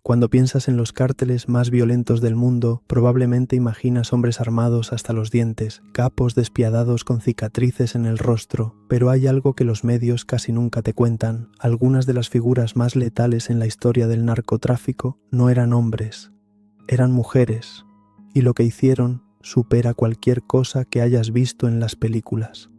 Cuando piensas en los cárteles más violentos del mundo, probablemente imaginas hombres armados hasta los dientes, capos despiadados con cicatrices en el rostro, pero hay algo que los medios casi nunca te cuentan. Algunas de las figuras más letales en la historia del narcotráfico no eran hombres, eran mujeres, y lo que hicieron supera cualquier cosa que hayas visto en las películas.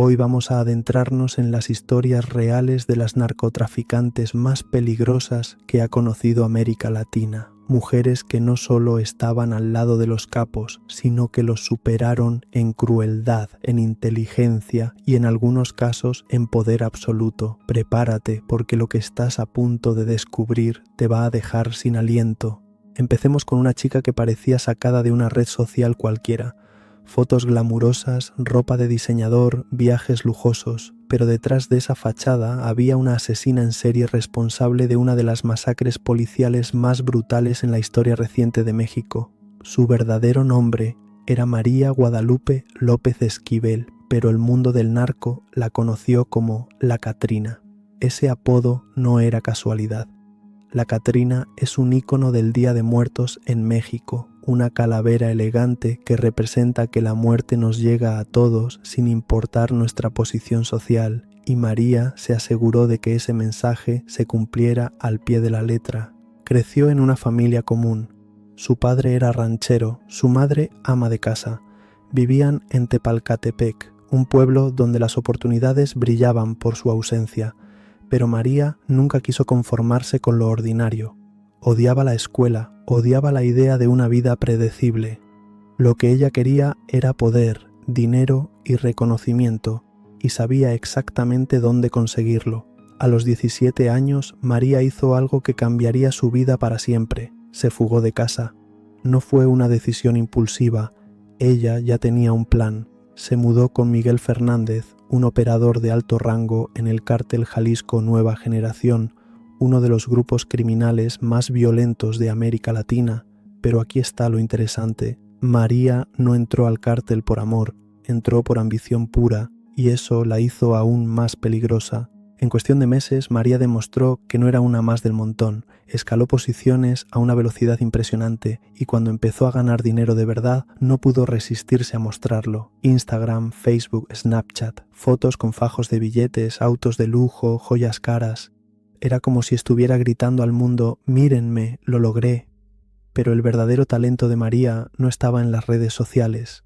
Hoy vamos a adentrarnos en las historias reales de las narcotraficantes más peligrosas que ha conocido América Latina. Mujeres que no solo estaban al lado de los capos, sino que los superaron en crueldad, en inteligencia y en algunos casos en poder absoluto. Prepárate, porque lo que estás a punto de descubrir te va a dejar sin aliento. Empecemos con una chica que parecía sacada de una red social cualquiera. Fotos glamurosas, ropa de diseñador, viajes lujosos, pero detrás de esa fachada había una asesina en serie responsable de una de las masacres policiales más brutales en la historia reciente de México. Su verdadero nombre era María Guadalupe López Esquivel, pero el mundo del narco la conoció como La Catrina. Ese apodo no era casualidad. La Catrina es un ícono del Día de Muertos en México, una calavera elegante que representa que la muerte nos llega a todos sin importar nuestra posición social, y María se aseguró de que ese mensaje se cumpliera al pie de la letra. Creció en una familia común. Su padre era ranchero, su madre ama de casa. Vivían en Tepalcatepec, un pueblo donde las oportunidades brillaban por su ausencia. Pero María nunca quiso conformarse con lo ordinario. Odiaba la escuela, odiaba la idea de una vida predecible. Lo que ella quería era poder, dinero y reconocimiento, y sabía exactamente dónde conseguirlo. A los 17 años, María hizo algo que cambiaría su vida para siempre. Se fugó de casa. No fue una decisión impulsiva. Ella ya tenía un plan. Se mudó con Miguel Fernández, un operador de alto rango en el cártel Jalisco Nueva Generación, uno de los grupos criminales más violentos de América Latina. Pero aquí está lo interesante. María no entró al cártel por amor, entró por ambición pura, y eso la hizo aún más peligrosa. En cuestión de meses, María demostró que no era una más del montón, escaló posiciones a una velocidad impresionante y cuando empezó a ganar dinero de verdad, no pudo resistirse a mostrarlo. Instagram, Facebook, Snapchat, fotos con fajos de billetes, autos de lujo, joyas caras. Era como si estuviera gritando al mundo, mírenme, lo logré. Pero el verdadero talento de María no estaba en las redes sociales,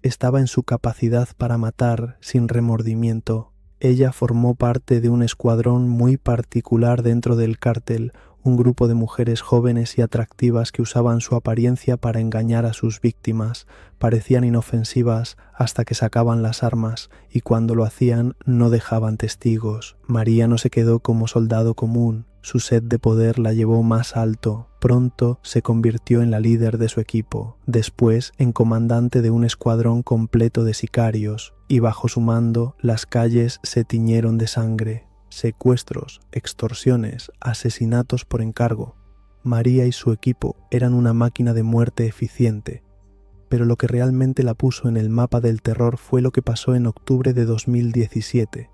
estaba en su capacidad para matar sin remordimiento. Ella formó parte de un escuadrón muy particular dentro del cártel, un grupo de mujeres jóvenes y atractivas que usaban su apariencia para engañar a sus víctimas. Parecían inofensivas hasta que sacaban las armas y cuando lo hacían no dejaban testigos. María no se quedó como soldado común. Su sed de poder la llevó más alto. Pronto se convirtió en la líder de su equipo, después en comandante de un escuadrón completo de sicarios, y bajo su mando las calles se tiñeron de sangre. Secuestros, extorsiones, asesinatos por encargo. María y su equipo eran una máquina de muerte eficiente. Pero lo que realmente la puso en el mapa del terror fue lo que pasó en octubre de 2017.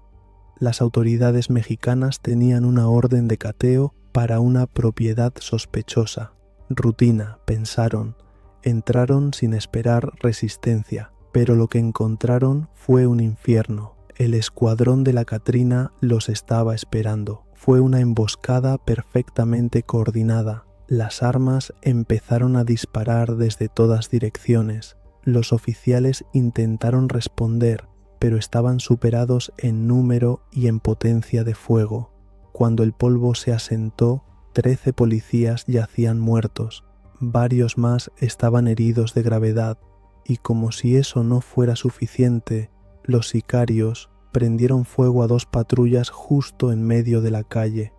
Las autoridades mexicanas tenían una orden de cateo para una propiedad sospechosa. Rutina, pensaron. Entraron sin esperar resistencia, pero lo que encontraron fue un infierno. El escuadrón de la Catrina los estaba esperando. Fue una emboscada perfectamente coordinada. Las armas empezaron a disparar desde todas direcciones. Los oficiales intentaron responder, pero estaban superados en número y en potencia de fuego. Cuando el polvo se asentó, 13 policías yacían muertos. Varios más estaban heridos de gravedad, y como si eso no fuera suficiente, los sicarios prendieron fuego a 2 patrullas justo en medio de la calle.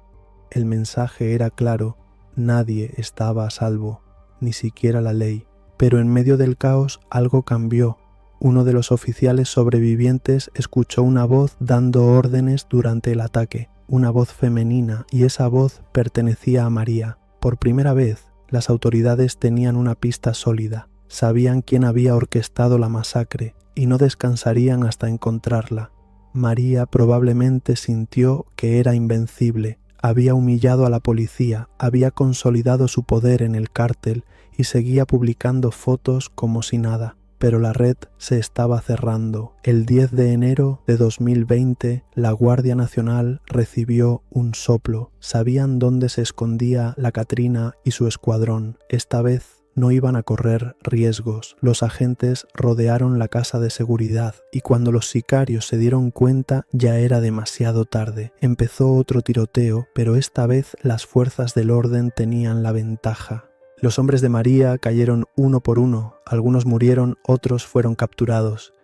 El mensaje era claro, nadie estaba a salvo, ni siquiera la ley. Pero en medio del caos algo cambió. Uno de los oficiales sobrevivientes escuchó una voz dando órdenes durante el ataque, una voz femenina, y esa voz pertenecía a María. Por primera vez, las autoridades tenían una pista sólida, sabían quién había orquestado la masacre y no descansarían hasta encontrarla. María probablemente sintió que era invencible, Había humillado a la policía, había consolidado su poder en el cártel y seguía publicando fotos como si nada. Pero la red se estaba cerrando. El 10 de enero de 2020, la Guardia Nacional recibió un soplo. Sabían dónde se escondía la Katrina y su escuadrón. Esta vez no iban a correr riesgos. Los agentes rodearon la casa de seguridad y cuando los sicarios se dieron cuenta ya era demasiado tarde. Empezó otro tiroteo, pero esta vez las fuerzas del orden tenían la ventaja. Los hombres de María cayeron uno por uno, algunos murieron, otros fueron capturados,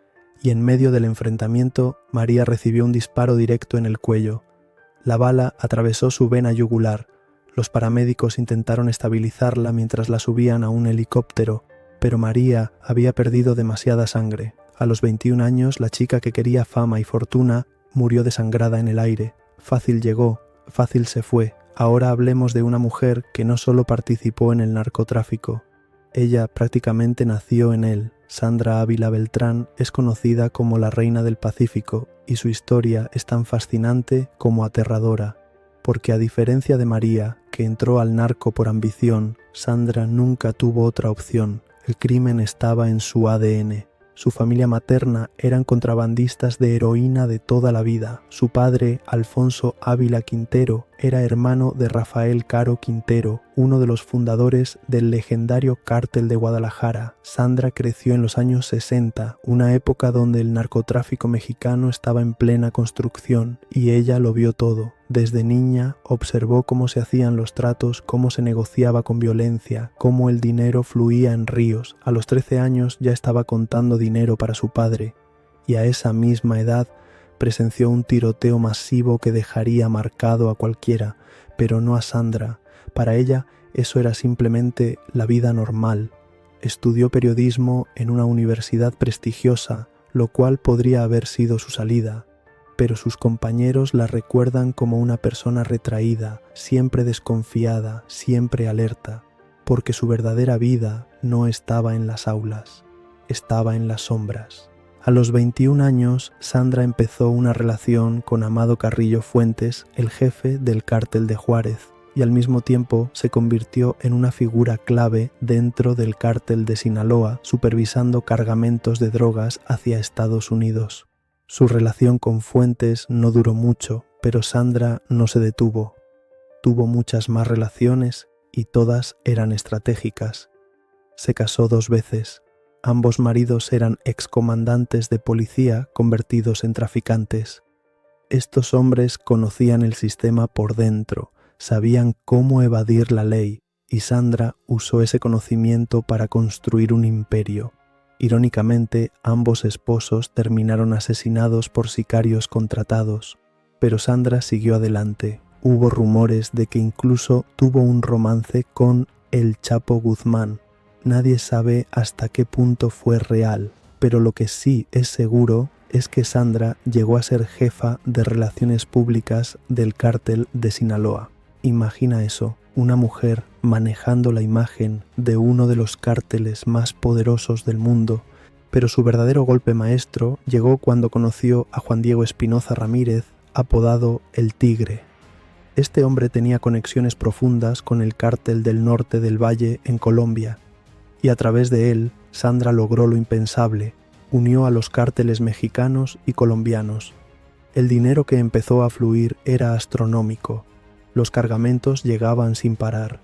y en medio del enfrentamiento María recibió un disparo directo en el cuello. La bala atravesó su vena yugular. Los paramédicos intentaron estabilizarla mientras la subían a un helicóptero, pero María había perdido demasiada sangre. A los 21 años, la chica que quería fama y fortuna murió desangrada en el aire. Fácil llegó, fácil se fue. Ahora hablemos de una mujer que no solo participó en el narcotráfico, ella prácticamente nació en él. Sandra Ávila Beltrán es conocida como la Reina del Pacífico y su historia es tan fascinante como aterradora, porque a diferencia de María, que entró al narco por ambición, Sandra nunca tuvo otra opción. El crimen estaba en su ADN. Su familia materna eran contrabandistas de heroína de toda la vida. Su padre, Alfonso Ávila Quintero, era hermano de Rafael Caro Quintero, uno de los fundadores del legendario Cártel de Guadalajara. Sandra creció en los años 60, una época donde el narcotráfico mexicano estaba en plena construcción, y ella lo vio todo. Desde niña observó cómo se hacían los tratos, cómo se negociaba con violencia, cómo el dinero fluía en ríos. A los 13 años ya estaba contando dinero para su padre, y a esa misma edad presenció un tiroteo masivo que dejaría marcado a cualquiera, pero no a Sandra. Para ella eso era simplemente la vida normal. Estudió periodismo en una universidad prestigiosa, lo cual podría haber sido su salida, pero sus compañeros la recuerdan como una persona retraída, siempre desconfiada, siempre alerta, porque su verdadera vida no estaba en las aulas, estaba en las sombras. A los 21 años, Sandra empezó una relación con Amado Carrillo Fuentes, el jefe del Cártel de Juárez, y al mismo tiempo se convirtió en una figura clave dentro del Cártel de Sinaloa, supervisando cargamentos de drogas hacia Estados Unidos. Su relación con Fuentes no duró mucho, pero Sandra no se detuvo. Tuvo muchas más relaciones y todas eran estratégicas. Se casó 2 veces. Ambos maridos eran excomandantes de policía convertidos en traficantes. Estos hombres conocían el sistema por dentro, sabían cómo evadir la ley, y Sandra usó ese conocimiento para construir un imperio. Irónicamente, ambos esposos terminaron asesinados por sicarios contratados, pero Sandra siguió adelante. Hubo rumores de que incluso tuvo un romance con el Chapo Guzmán. Nadie sabe hasta qué punto fue real, pero lo que sí es seguro es que Sandra llegó a ser jefa de relaciones públicas del Cártel de Sinaloa. Imagina eso, una mujer manejando la imagen de uno de los cárteles más poderosos del mundo, pero su verdadero golpe maestro llegó cuando conoció a Juan Diego Espinoza Ramírez, apodado El Tigre. Este hombre tenía conexiones profundas con el Cártel del Norte del Valle en Colombia, y a través de él, Sandra logró lo impensable, unió a los cárteles mexicanos y colombianos. El dinero que empezó a fluir era astronómico, los cargamentos llegaban sin parar,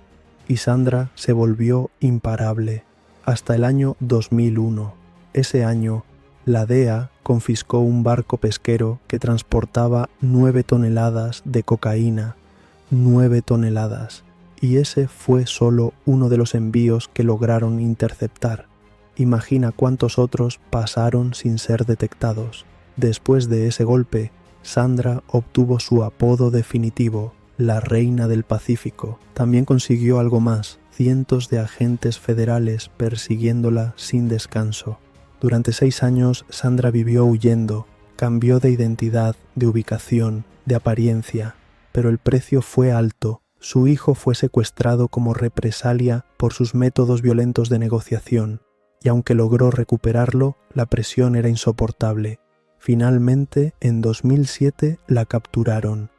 y Sandra se volvió imparable, hasta el año 2001. Ese año, la DEA confiscó un barco pesquero que transportaba 9 toneladas de cocaína, 9 toneladas. Y ese fue solo uno de los envíos que lograron interceptar. Imagina cuántos otros pasaron sin ser detectados. Después de ese golpe, Sandra obtuvo su apodo definitivo, la Reina del Pacífico. También consiguió algo más, cientos de agentes federales persiguiéndola sin descanso. Durante 6 años, Sandra vivió huyendo, cambió de identidad, de ubicación, de apariencia, pero el precio fue alto. Su hijo fue secuestrado como represalia por sus métodos violentos de negociación, y aunque logró recuperarlo, la presión era insoportable. Finalmente, en 2007, la capturaron.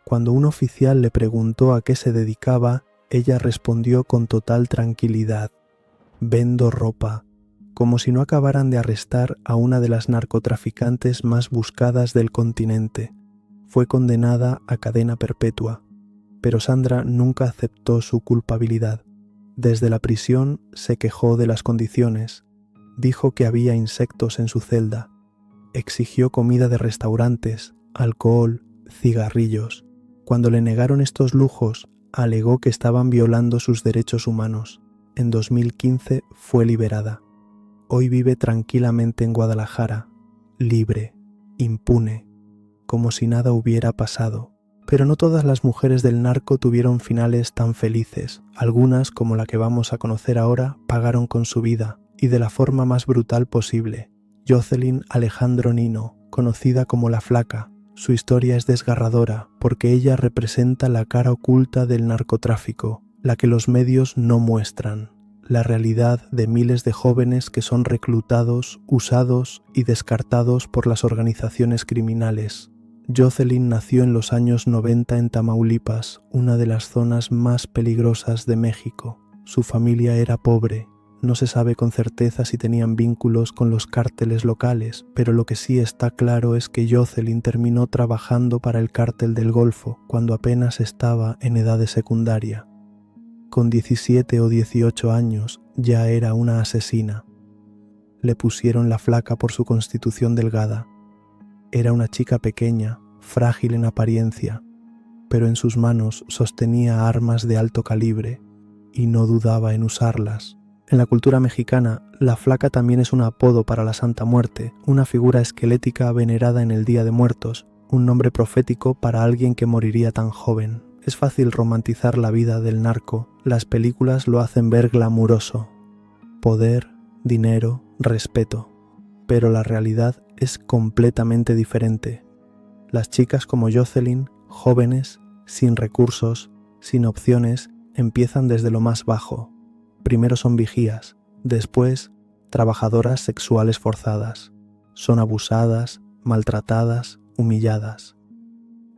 Cuando un oficial le preguntó a qué se dedicaba, ella respondió con total tranquilidad: «Vendo ropa», como si no acabaran de arrestar a una de las narcotraficantes más buscadas del continente. Fue condenada a cadena perpetua, pero Sandra nunca aceptó su culpabilidad. Desde la prisión se quejó de las condiciones, dijo que había insectos en su celda, exigió comida de restaurantes, alcohol, cigarrillos. Cuando le negaron estos lujos, alegó que estaban violando sus derechos humanos. En 2015 fue liberada. Hoy vive tranquilamente en Guadalajara, libre, impune, como si nada hubiera pasado. Pero no todas las mujeres del narco tuvieron finales tan felices. Algunas, como la que vamos a conocer ahora, pagaron con su vida, y de la forma más brutal posible. Jocelyn Alejandro Nino, conocida como La Flaca. Su historia es desgarradora porque ella representa la cara oculta del narcotráfico, la que los medios no muestran, la realidad de miles de jóvenes que son reclutados, usados y descartados por las organizaciones criminales. Jocelyn nació en los años 90 en Tamaulipas, una de las zonas más peligrosas de México. Su familia era pobre. No se sabe con certeza si tenían vínculos con los cárteles locales, pero lo que sí está claro es que Jocelyn terminó trabajando para el cártel del Golfo cuando apenas estaba en edad de secundaria. Con 17 o 18 años ya era una asesina. Le pusieron La Flaca por su constitución delgada. Era una chica pequeña, frágil en apariencia, pero en sus manos sostenía armas de alto calibre y no dudaba en usarlas. En la cultura mexicana, La Flaca también es un apodo para la Santa Muerte, una figura esquelética venerada en el Día de Muertos, un nombre profético para alguien que moriría tan joven. Es fácil romantizar la vida del narco, las películas lo hacen ver glamuroso. Poder, dinero, respeto. Pero la realidad es completamente diferente. Las chicas como Jocelyn, jóvenes, sin recursos, sin opciones, empiezan desde lo más bajo. Primero son vigías, después trabajadoras sexuales forzadas. Son abusadas, maltratadas, humilladas.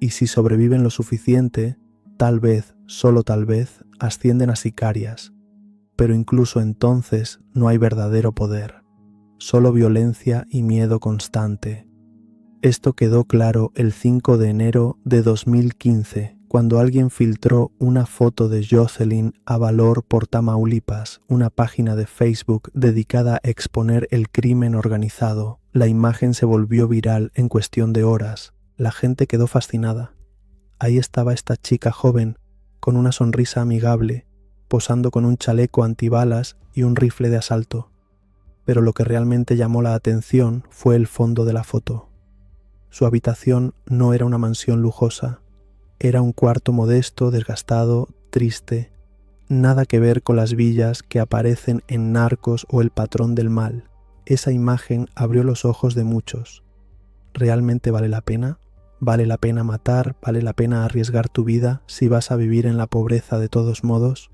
Y si sobreviven lo suficiente, tal vez, solo tal vez, ascienden a sicarias. Pero incluso entonces no hay verdadero poder, solo violencia y miedo constante. Esto quedó claro el 5 de enero de 2015, cuando alguien filtró una foto de Jocelyn a Valor por Tamaulipas, una página de Facebook dedicada a exponer el crimen organizado. La imagen se volvió viral en cuestión de horas. La gente quedó fascinada. Ahí estaba esta chica joven, con una sonrisa amigable, posando con un chaleco antibalas y un rifle de asalto. Pero lo que realmente llamó la atención fue el fondo de la foto. Su habitación no era una mansión lujosa. Era un cuarto modesto, desgastado, triste, nada que ver con las villas que aparecen en Narcos o El Patrón del Mal. Esa imagen abrió los ojos de muchos. ¿Realmente vale la pena? ¿Vale la pena matar? ¿Vale la pena arriesgar tu vida si vas a vivir en la pobreza de todos modos?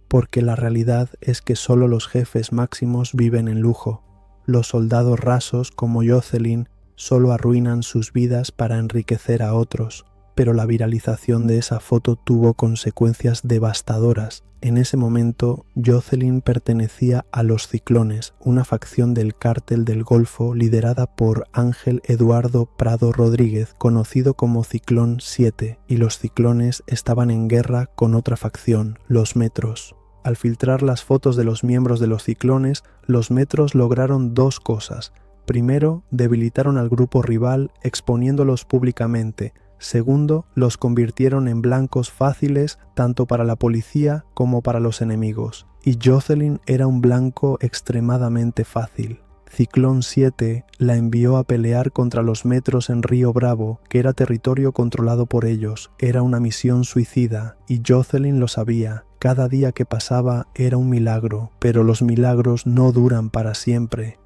Porque la realidad es que solo los jefes máximos viven en lujo. Los soldados rasos como Jocelyn solo arruinan sus vidas para enriquecer a otros. Pero la viralización de esa foto tuvo consecuencias devastadoras. En ese momento, Jocelyn pertenecía a los Ciclones, una facción del cártel del Golfo liderada por Ángel Eduardo Prado Rodríguez, conocido como Ciclón 7, y los Ciclones estaban en guerra con otra facción, los Metros. Al filtrar las fotos de los miembros de los Ciclones, los Metros lograron dos cosas. Primero, debilitaron al grupo rival exponiéndolos públicamente. Segundo, los convirtieron en blancos fáciles tanto para la policía como para los enemigos. Y Jocelyn era un blanco extremadamente fácil. Ciclón 7 la envió a pelear contra los Metros en Río Bravo, que era territorio controlado por ellos. Era una misión suicida, y Jocelyn lo sabía. Cada día que pasaba era un milagro, pero los milagros no duran para siempre.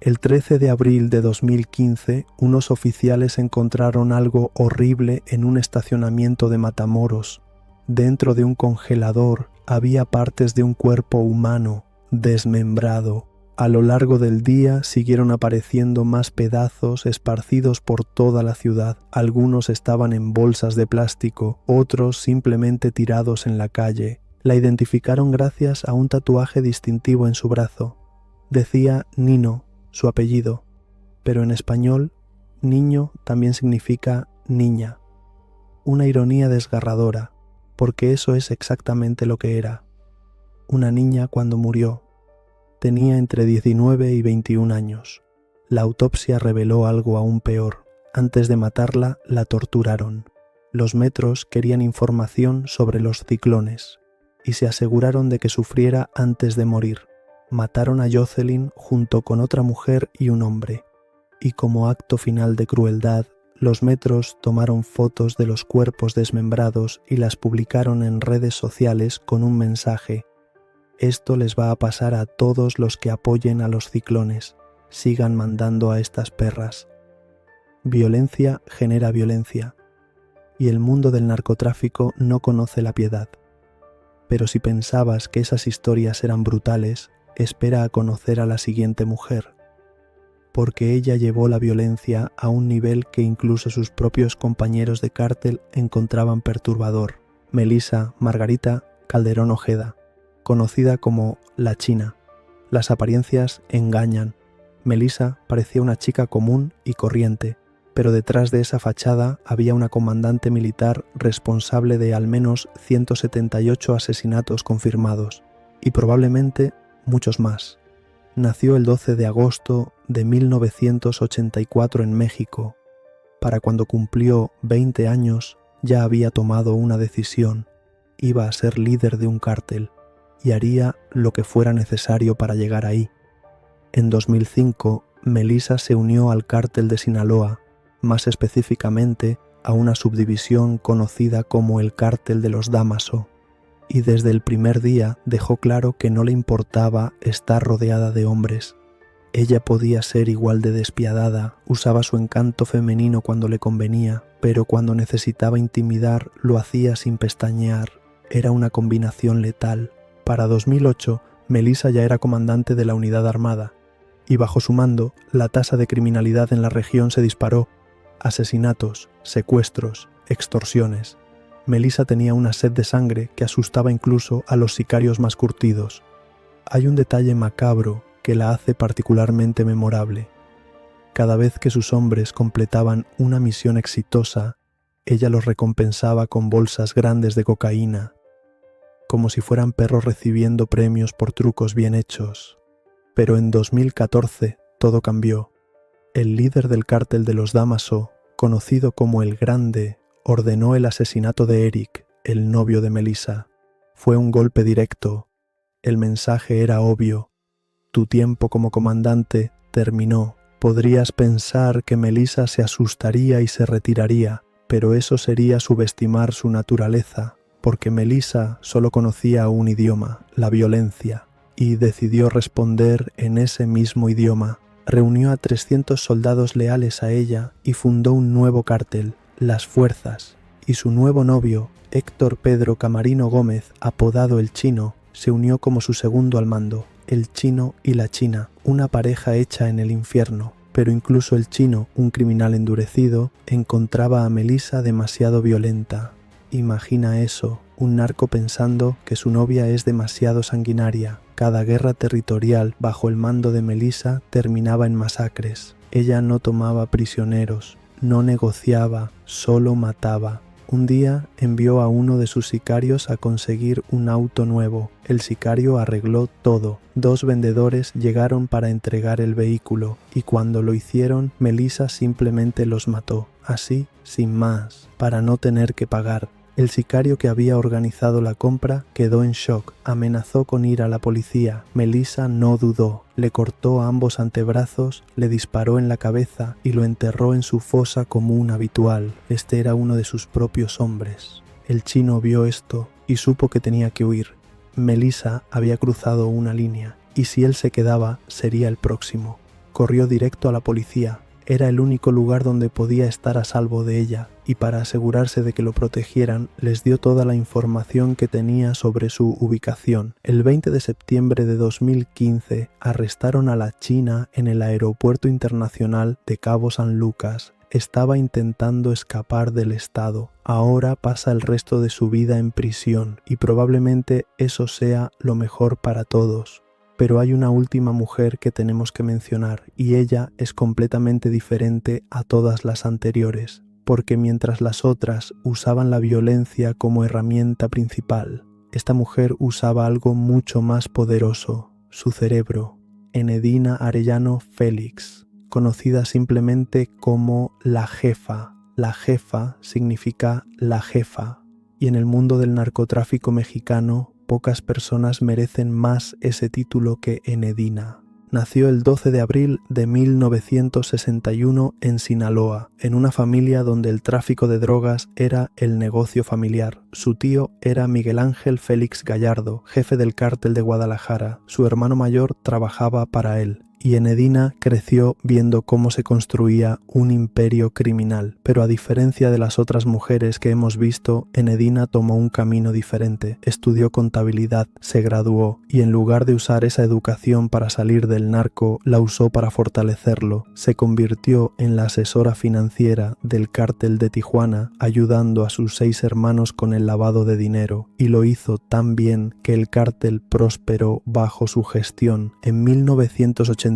El 13 de abril de 2015, unos oficiales encontraron algo horrible en un estacionamiento de Matamoros. Dentro de un congelador había partes de un cuerpo humano, desmembrado, A lo largo del día siguieron apareciendo más pedazos esparcidos por toda la ciudad. Algunos estaban en bolsas de plástico, otros simplemente tirados en la calle. La identificaron gracias a un tatuaje distintivo en su brazo. Decía Nino, su apellido, pero en español, niño también significa niña. Una ironía desgarradora, porque eso es exactamente lo que era. Una niña cuando murió. Tenía entre 19 y 21 años. La autopsia reveló algo aún peor. Antes de matarla, la torturaron. Los metros querían información sobre los ciclones y se aseguraron de que sufriera antes de morir. Mataron a Jocelyn junto con otra mujer y un hombre. Y como acto final de crueldad, los metros tomaron fotos de los cuerpos desmembrados y las publicaron en redes sociales con un mensaje: esto les va a pasar a todos los que apoyen a los ciclones. Sigan mandando a estas perras. Violencia genera violencia, y el mundo del narcotráfico no conoce la piedad. Pero si pensabas que esas historias eran brutales, espera a conocer a la siguiente mujer, porque ella llevó la violencia a un nivel que incluso sus propios compañeros de cártel encontraban perturbador. Melissa Margarita Calderón Ojeda, conocida como La China. Las apariencias engañan. Melissa parecía una chica común y corriente, pero detrás de esa fachada había una comandante militar responsable de al menos 178 asesinatos confirmados, y probablemente muchos más. Nació el 12 de agosto de 1984 en México. Para cuando cumplió 20 años ya había tomado una decisión: iba a ser líder de un cártel y haría lo que fuera necesario para llegar ahí. En 2005, Melissa se unió al cártel de Sinaloa, más específicamente a una subdivisión conocida como el Cártel de los Dámaso, y desde el primer día dejó claro que no le importaba estar rodeada de hombres. Ella podía ser igual de despiadada, usaba su encanto femenino cuando le convenía, pero cuando necesitaba intimidar lo hacía sin pestañear. Era una combinación letal. Para 2008, Melissa ya era comandante de la unidad armada, y bajo su mando, la tasa de criminalidad en la región se disparó. Asesinatos, secuestros, extorsiones. Melissa tenía una sed de sangre que asustaba incluso a los sicarios más curtidos. Hay un detalle macabro que la hace particularmente memorable. Cada vez que sus hombres completaban una misión exitosa, ella los recompensaba con bolsas grandes de cocaína, como si fueran perros recibiendo premios por trucos bien hechos. Pero en 2014 todo cambió. El líder del cártel de los Dámaso, conocido como el Grande, ordenó el asesinato de Eric, el novio de Melissa. Fue un golpe directo. El mensaje era obvio: tu tiempo como comandante terminó. Podrías pensar que Melissa se asustaría y se retiraría, pero eso sería subestimar su naturaleza, porque Melissa solo conocía un idioma, la violencia, y decidió responder en ese mismo idioma. Reunió a 300 soldados leales a ella y fundó un nuevo cártel, Las Fuerzas, y su nuevo novio, Héctor Pedro Camarino Gómez, apodado El Chino, se unió como su segundo al mando. El Chino y la China, una pareja hecha en el infierno. Pero incluso el Chino, un criminal endurecido, encontraba a Melissa demasiado violenta. Imagina eso, un narco pensando que su novia es demasiado sanguinaria. Cada guerra territorial bajo el mando de Melissa terminaba en masacres. Ella no tomaba prisioneros, no negociaba, solo mataba. Un día envió a uno de sus sicarios a conseguir un auto nuevo. El sicario arregló todo. 2 vendedores llegaron para entregar el vehículo y cuando lo hicieron, Melissa simplemente los mató. Así, sin más, para no tener que pagar. El sicario que había organizado la compra quedó en shock, amenazó con ir a la policía. Melissa no dudó, le cortó ambos antebrazos, le disparó en la cabeza y lo enterró en su fosa común habitual. Este era uno de sus propios hombres. El Chino vio esto y supo que tenía que huir. Melissa había cruzado una línea y si él se quedaba sería el próximo. Corrió directo a la policía. era el único lugar donde podía estar a salvo de ella, y para asegurarse de que lo protegieran, les dio toda la información que tenía sobre su ubicación. El 20 de septiembre de 2015 arrestaron a la china en el aeropuerto internacional de Cabo San Lucas. Estaba intentando escapar del Estado. Ahora pasa el resto de su vida en prisión, y probablemente eso sea lo mejor para todos. Pero hay una última mujer que tenemos que mencionar, y ella es completamente diferente a todas las anteriores, porque mientras las otras usaban la violencia como herramienta principal, esta mujer usaba algo mucho más poderoso, su cerebro. Enedina Arellano Félix, conocida simplemente como la jefa. La jefa significa la jefa, y en el mundo del narcotráfico mexicano, pocas personas merecen más ese título que Enedina. Nació el 12 de abril de 1961 en Sinaloa, en una familia donde el tráfico de drogas era el negocio familiar. Su tío era Miguel Ángel Félix Gallardo, jefe del cártel de Guadalajara. Su hermano mayor trabajaba para él. Y Enedina creció viendo cómo se construía un imperio criminal. Pero a diferencia de las otras mujeres que hemos visto, Enedina tomó un camino diferente. Estudió contabilidad, se graduó y en lugar de usar esa educación para salir del narco, la usó para fortalecerlo. Se convirtió en la asesora financiera del cártel de Tijuana, ayudando a sus 6 hermanos con el lavado de dinero. Y lo hizo tan bien que el cártel prosperó bajo su gestión. En 1989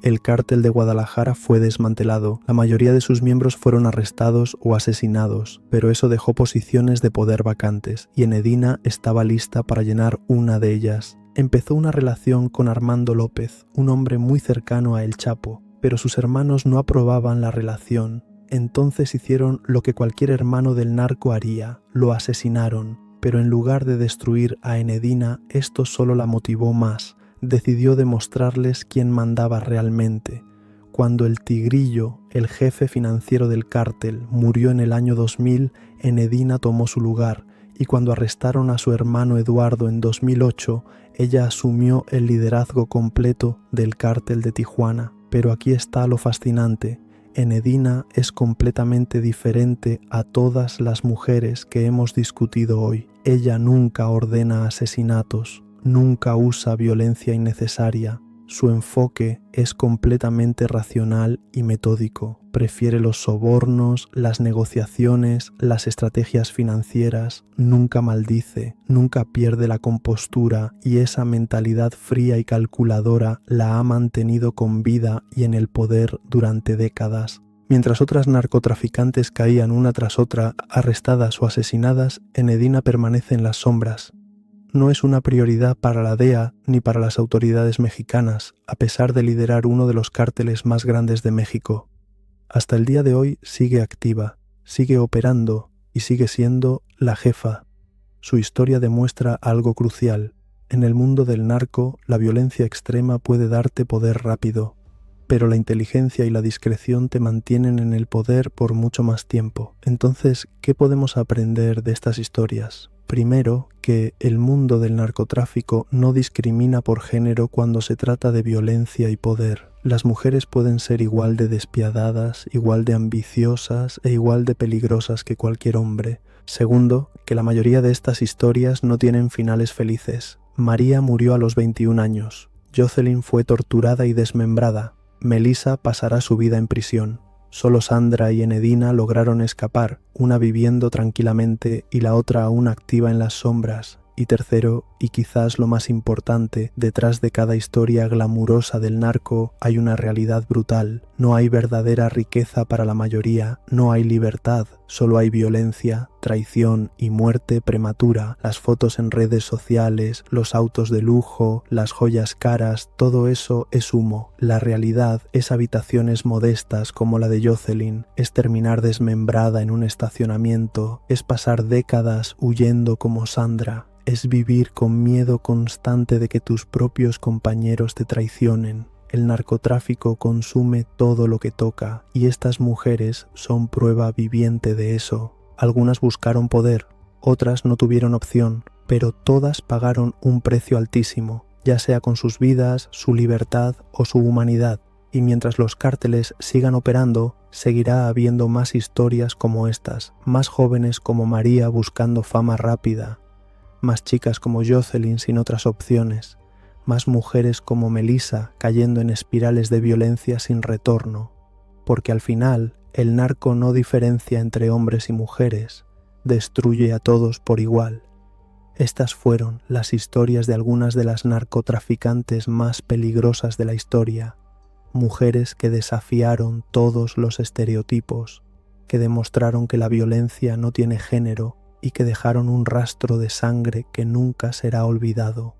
el cártel de Guadalajara fue desmantelado. La mayoría de sus miembros fueron arrestados o asesinados, pero eso dejó posiciones de poder vacantes, y Enedina estaba lista para llenar una de ellas. Empezó una relación con Armando López, un hombre muy cercano a El Chapo, pero sus hermanos no aprobaban la relación. Entonces hicieron lo que cualquier hermano del narco haría, lo asesinaron, pero en lugar de destruir a Enedina, esto solo la motivó más. Decidió demostrarles quién mandaba realmente. Cuando el Tigrillo, el jefe financiero del cártel, murió en el año 2000, Enedina tomó su lugar, y cuando arrestaron a su hermano Eduardo en 2008, ella asumió el liderazgo completo del cártel de Tijuana. Pero aquí está lo fascinante. Enedina es completamente diferente a todas las mujeres que hemos discutido hoy. Ella nunca ordena asesinatos. Nunca usa violencia innecesaria. Su enfoque es completamente racional y metódico. Prefiere los sobornos, las negociaciones, las estrategias financieras. Nunca maldice, nunca pierde la compostura, y esa mentalidad fría y calculadora la ha mantenido con vida y en el poder durante décadas. Mientras otras narcotraficantes caían una tras otra, arrestadas o asesinadas, Enedina permanece en las sombras. No es una prioridad para la DEA ni para las autoridades mexicanas, a pesar de liderar uno de los cárteles más grandes de México. Hasta el día de hoy sigue activa, sigue operando y sigue siendo la jefa. Su historia demuestra algo crucial. En el mundo del narco, la violencia extrema puede darte poder rápido, pero la inteligencia y la discreción te mantienen en el poder por mucho más tiempo. Entonces, ¿qué podemos aprender de estas historias? Primero, que el mundo del narcotráfico no discrimina por género cuando se trata de violencia y poder. Las mujeres pueden ser igual de despiadadas, igual de ambiciosas e igual de peligrosas que cualquier hombre. Segundo, que la mayoría de estas historias no tienen finales felices. María murió a los 21 años. Jocelyn fue torturada y desmembrada. Melissa pasará su vida en prisión. Solo Sandra y Enedina lograron escapar, una viviendo tranquilamente y la otra aún activa en las sombras. Y tercero, y quizás lo más importante, detrás de cada historia glamurosa del narco hay una realidad brutal. No hay verdadera riqueza para la mayoría, no hay libertad, solo hay violencia, traición y muerte prematura. Las fotos en redes sociales, los autos de lujo, las joyas caras, todo eso es humo. La realidad es habitaciones modestas como la de Jocelyn, es terminar desmembrada en un estacionamiento, es pasar décadas huyendo como Sandra. Es vivir con miedo constante de que tus propios compañeros te traicionen. El narcotráfico consume todo lo que toca, y estas mujeres son prueba viviente de eso. Algunas buscaron poder, otras no tuvieron opción, pero todas pagaron un precio altísimo, ya sea con sus vidas, su libertad o su humanidad. Y mientras los cárteles sigan operando, seguirá habiendo más historias como estas, más jóvenes como María buscando fama rápida, más chicas como Jocelyn sin otras opciones, más mujeres como Melissa cayendo en espirales de violencia sin retorno, porque al final el narco no diferencia entre hombres y mujeres, destruye a todos por igual. Estas fueron las historias de algunas de las narcotraficantes más peligrosas de la historia, mujeres que desafiaron todos los estereotipos, que demostraron que la violencia no tiene género y que dejaron un rastro de sangre que nunca será olvidado.